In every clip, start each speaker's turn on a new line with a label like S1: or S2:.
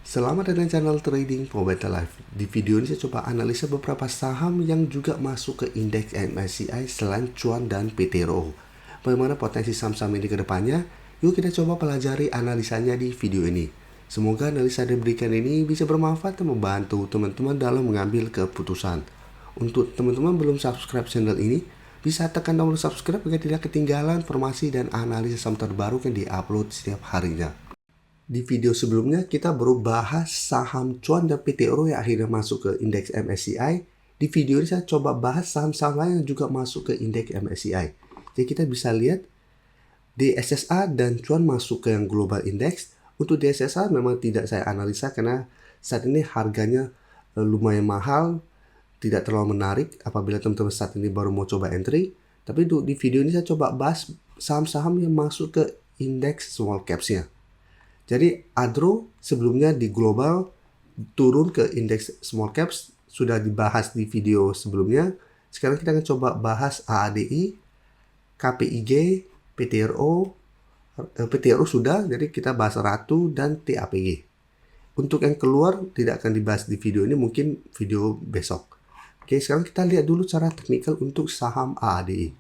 S1: Selamat datang di channel Trading for Better Life. Di video ini saya coba analisa beberapa saham yang juga masuk ke indeks MSCI selain Cuan dan PTRO. Bagaimana potensi saham-saham ini ke depannya? Yuk kita coba pelajari analisanya di video ini. Semoga analisa yang diberikan ini bisa bermanfaat dan membantu teman-teman dalam mengambil keputusan. Untuk teman-teman belum subscribe channel ini, bisa tekan tombol subscribe agar tidak ketinggalan informasi dan analisa saham terbaru yang diupload setiap harinya. Di video sebelumnya kita baru bahas saham Cuan dan PTRO yang akhirnya masuk ke indeks MSCI. Di video ini saya coba bahas saham-saham lain yang juga masuk ke indeks MSCI. Jadi kita bisa lihat DSSA dan Cuan masuk ke yang global index. Untuk DSSA memang tidak saya analisa karena saat ini harganya lumayan mahal, tidak terlalu menarik apabila teman-teman saat ini baru mau coba entry. Tapi di video ini saya coba bahas saham-saham yang masuk ke indeks small caps-nya. Jadi Adro sebelumnya di global turun ke indeks small caps, sudah dibahas di video sebelumnya. Sekarang kita akan coba bahas AADI, KPIG, PTRO. PTRO sudah, jadi kita bahas Ratu dan TAPG. Untuk yang keluar tidak akan dibahas di video ini, mungkin video besok. Oke, sekarang kita lihat dulu cara teknikal untuk saham AADI.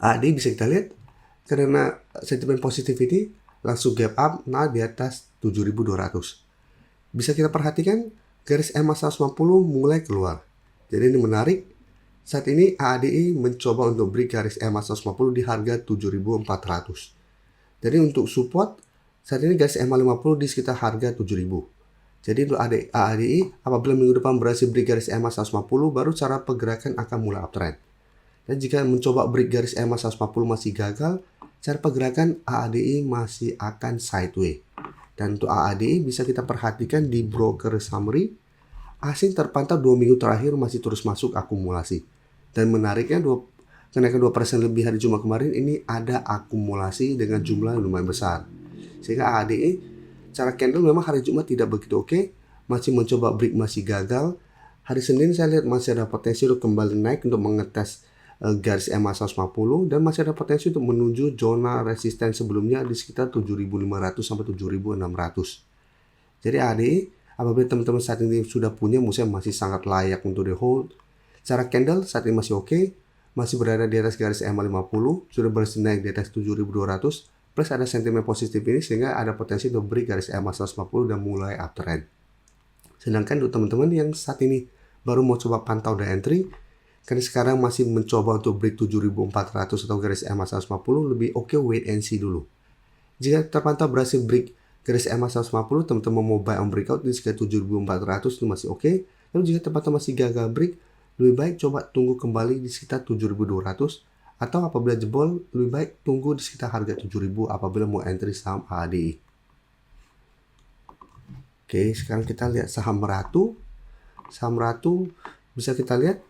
S1: AADI bisa kita lihat karena sentimen positivity langsung gap up naik di atas 7.200. Bisa kita perhatikan garis EMA 150 mulai keluar. Jadi ini menarik. Saat ini AADI mencoba untuk break garis EMA 150 di harga 7.400. Jadi untuk support saat ini garis EMA 50 di sekitar harga 7.000. Jadi untuk AADI apabila minggu depan berhasil break garis EMA 150 baru cara pergerakan akan mulai uptrend. Dan jika mencoba break garis EMA 150 masih gagal, cara pergerakan AADI masih akan sideways. Dan untuk AADI bisa kita perhatikan di broker summary, asing terpantau 2 minggu terakhir masih terus masuk akumulasi. Dan menariknya kenaikan 2% lebih hari Jumat kemarin ini ada akumulasi dengan jumlah yang lumayan besar. Sehingga AADI cara candle memang hari Jumat tidak begitu oke, masih mencoba break masih gagal. Hari Senin saya lihat masih ada potensi untuk kembali naik untuk mengetes garis EMA 150 dan masih ada potensi untuk menuju zona resisten sebelumnya di sekitar 7.500 sampai 7.600. Jadi ADI apabila teman-teman saat ini sudah punya masih sangat layak untuk di hold. Cara candle saat ini masih oke, masih berada di atas garis EMA 50, sudah berhasil naik di atas 7.200 plus ada sentimen positif ini sehingga ada potensi untuk break garis EMA 150 dan mulai uptrend. Sedangkan untuk teman-teman yang saat ini baru mau coba pantau dan entry, karena sekarang masih mencoba untuk break 7.400 atau garis EMA 150, lebih oke wait and see dulu. Jika terpantau berhasil break garis EMA 150, teman-teman mau buy on breakout di sekitar 7.400 itu masih oke. Lalu jika terpantau masih gagal break, lebih baik coba tunggu kembali di sekitar 7.200 atau apabila jebol, lebih baik tunggu di sekitar harga 7.000 apabila mau entry saham ADI. Oke, sekarang kita lihat saham Ratu. Saham Ratu bisa kita lihat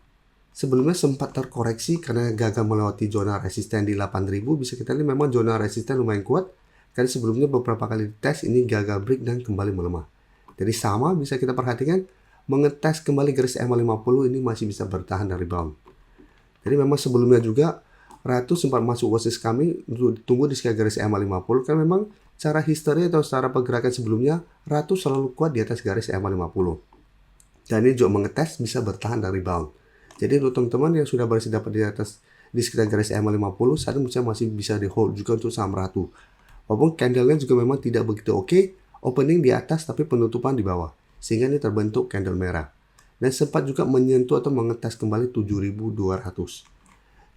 S1: sebelumnya sempat terkoreksi karena gagal melewati zona resisten di 8.000. Bisa kita lihat memang zona resisten lumayan kuat karena sebelumnya beberapa kali tes ini gagal break dan kembali melemah. Jadi sama bisa kita perhatikan mengetes kembali garis EMA 50 ini masih bisa bertahan dari rebound. Jadi memang sebelumnya juga Ratu sempat masuk watchlist kami untuk ditunggu di sekitar garis EMA 50 karena memang cara history atau secara pergerakan sebelumnya Ratu selalu kuat di atas garis EMA 50. Dan ini juga mengetes bisa bertahan dari rebound. Jadi untuk teman-teman yang sudah berhasil dapat di atas di sekitar garis EMA 50, saat ini masih bisa di hold juga untuk saham Ratu. Walaupun candlenya juga memang tidak begitu oke, opening di atas tapi penutupan di bawah, sehingga ini terbentuk candle merah. Dan sempat juga menyentuh atau mengetes kembali 7.200.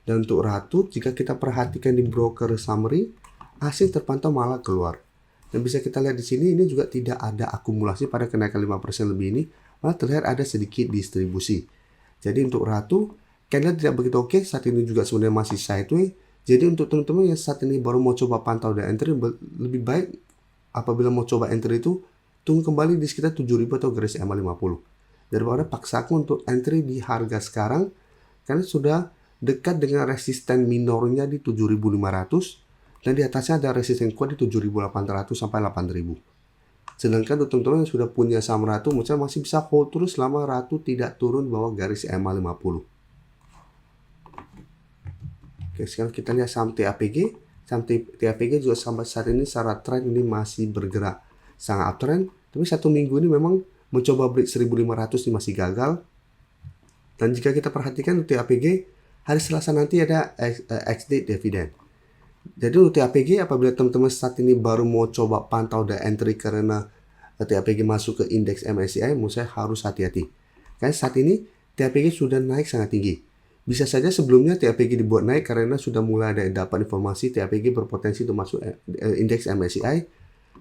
S1: Dan untuk Ratu, jika kita perhatikan di broker summary, asing terpantau malah keluar. Dan bisa kita lihat di sini ini juga tidak ada akumulasi pada kenaikan 5% lebih ini, malah terlihat ada sedikit distribusi. Jadi untuk Ratu, candle tidak begitu oke, saat ini juga sebenarnya masih sideways. Jadi untuk teman-teman yang saat ini baru mau coba pantau dan entry, lebih baik apabila mau coba entry itu, tunggu kembali di sekitar 7.000 atau garis EMA 50. Daripada paksakan untuk entry di harga sekarang, karena sudah dekat dengan resisten minornya di 7.500, dan di atasnya ada resisten kuat di 7.800 sampai 8.000. Sedangkan untuk teman-teman yang sudah punya saham Ratu, masih bisa hold terus selama Ratu tidak turun bawah garis EMA 50. Oke, sekarang kita lihat saham TAPG. Saham TAPG juga sampai saat ini secara trend ini masih bergerak sangat uptrend. Tapi 1 minggu ini memang mencoba break 1500 ini masih gagal. Dan jika kita perhatikan untuk APG, hari Selasa nanti ada ex-date dividend. Jadi untuk APG apabila teman-teman saat ini baru mau coba pantau dan entry karena TAPG masuk ke indeks MSCI, menurut saya harus hati-hati. Karena saat ini TAPG sudah naik sangat tinggi. Bisa saja sebelumnya TAPG dibuat naik karena sudah mulai ada dapat informasi TAPG berpotensi untuk masuk indeks MSCI.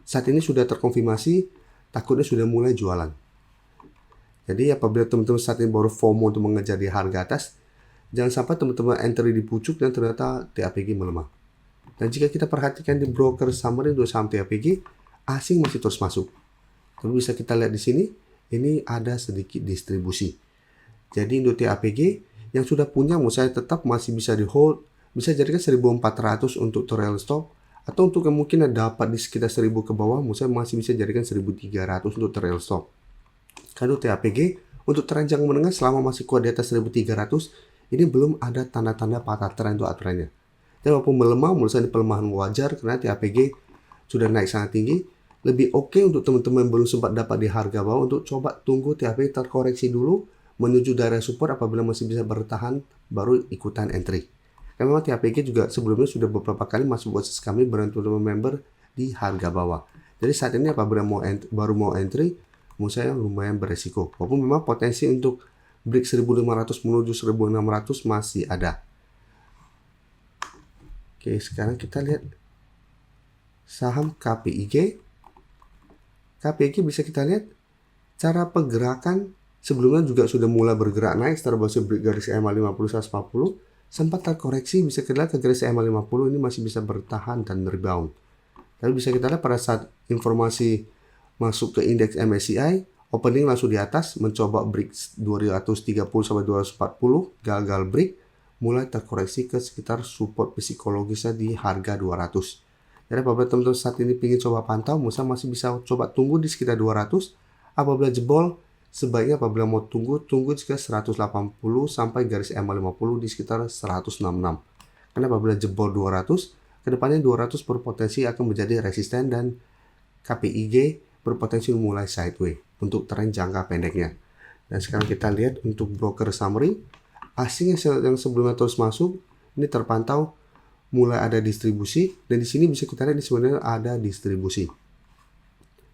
S1: Saat ini sudah terkonfirmasi, takutnya sudah mulai jualan. Jadi apabila teman-teman saat ini baru FOMO untuk mengejar di harga atas, jangan sampai teman-teman entry di pucuk dan ternyata TAPG melemah. Dan jika kita perhatikan di broker summary untuk saham TAPG, asing masih terus masuk. Tapi bisa kita lihat di sini, ini ada sedikit distribusi. Jadi untuk TAPG yang sudah punya, menurut saya tetap masih bisa di hold, bisa jadikan 1400 untuk trail stop, atau untuk yang mungkin dapat di sekitar 1000 ke bawah, menurut saya masih bisa jadikan 1300 untuk trail stop. Kalau TAPG untuk tren jangka menengah selama masih kuat di atas 1300, ini belum ada tanda-tanda patah tren untuk aturannya. Dan walaupun melemah, menurut saya ini pelemahan wajar karena TAPG sudah naik sangat tinggi. Lebih oke untuk teman-teman belum sempat dapat di harga bawah untuk coba tunggu TAPG terkoreksi dulu menuju daerah support. Apabila masih bisa bertahan baru ikutan entry. Karena memang TAPG juga sebelumnya sudah beberapa kali masuk watchlist kami beruntung member di harga bawah. Jadi saat ini apabila baru mau entry, menurut saya lumayan beresiko. Walaupun memang potensi untuk break 1500 menuju 1600 masih ada. Oke, sekarang kita lihat saham KPIG. KPIG bisa kita lihat cara pergerakan sebelumnya juga sudah mulai bergerak naik setelah berhasil break garis EMA 50 140, sempat terkoreksi, bisa kita lihat ke garis EMA 50 ini masih bisa bertahan dan rebound. Tapi bisa kita lihat pada saat informasi masuk ke indeks MSCI, opening langsung di atas, mencoba break 230 sampai 240, gagal break, mulai terkoreksi ke sekitar support psikologisnya di harga 200. Jadi apabila teman-teman saat ini ingin coba pantau, Musa masih bisa coba tunggu di sekitar 200. Apabila jebol, sebaiknya apabila mau tunggu di sekitar 180 sampai garis EMA 50 di sekitar 166. Karena apabila jebol 200, kedepannya 200 berpotensi akan menjadi resisten dan KPIG berpotensi mulai sideways untuk tren jangka pendeknya. Dan sekarang kita lihat untuk broker summary, asing yang sebelumnya terus masuk, ini terpantau mulai ada distribusi, dan di sini bisa kita lihat sebenarnya ada distribusi.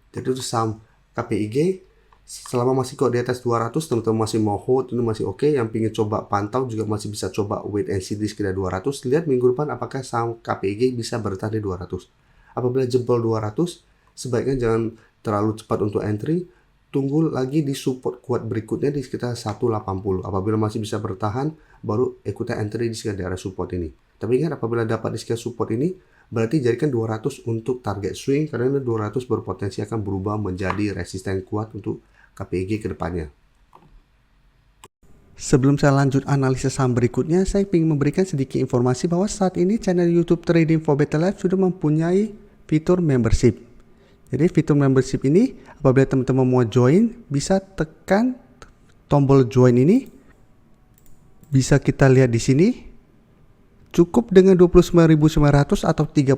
S1: Jadi untuk saham KPIG selama masih kok di atas 200, teman-teman masih mau hold, ini masih oke. Yang ingin coba pantau juga masih bisa coba wait and see di sekitar 200. Lihat minggu depan apakah saham KPIG bisa bertahan di 200. Apabila jebol 200, sebaiknya jangan terlalu cepat untuk entry. Tunggu lagi di support kuat berikutnya di sekitar 180. Apabila masih bisa bertahan, baru ikutan entry di sekitar daerah support ini. Tapi ingat, apabila dapat di sekitar support ini, berarti jadikan 200 untuk target swing, karena 200 berpotensi akan berubah menjadi resisten kuat untuk KPIG ke depannya. Sebelum saya lanjut analisis saham berikutnya, saya ingin memberikan sedikit informasi bahwa saat ini channel YouTube Trading for Better Life sudah mempunyai fitur membership. Jadi fitur membership ini, apabila teman-teman mau join, bisa tekan tombol join ini. Bisa kita lihat di sini. Cukup dengan 29.900 atau 30.000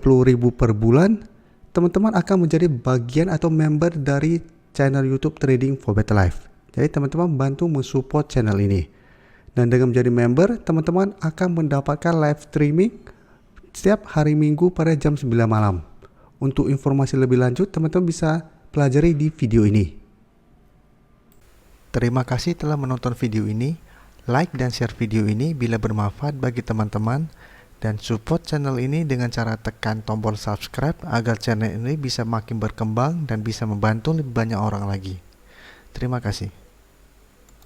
S1: per bulan, teman-teman akan menjadi bagian atau member dari channel YouTube Trading for Better Life. Jadi teman-teman bantu mensupport channel ini. Dan dengan menjadi member, teman-teman akan mendapatkan live streaming setiap hari Minggu pada jam 9 malam. Untuk informasi lebih lanjut, teman-teman bisa pelajari di video ini. Terima kasih telah menonton video ini. Like dan share video ini bila bermanfaat bagi teman-teman, dan support channel ini dengan cara tekan tombol subscribe agar channel ini bisa makin berkembang dan bisa membantu lebih banyak orang lagi. Terima kasih.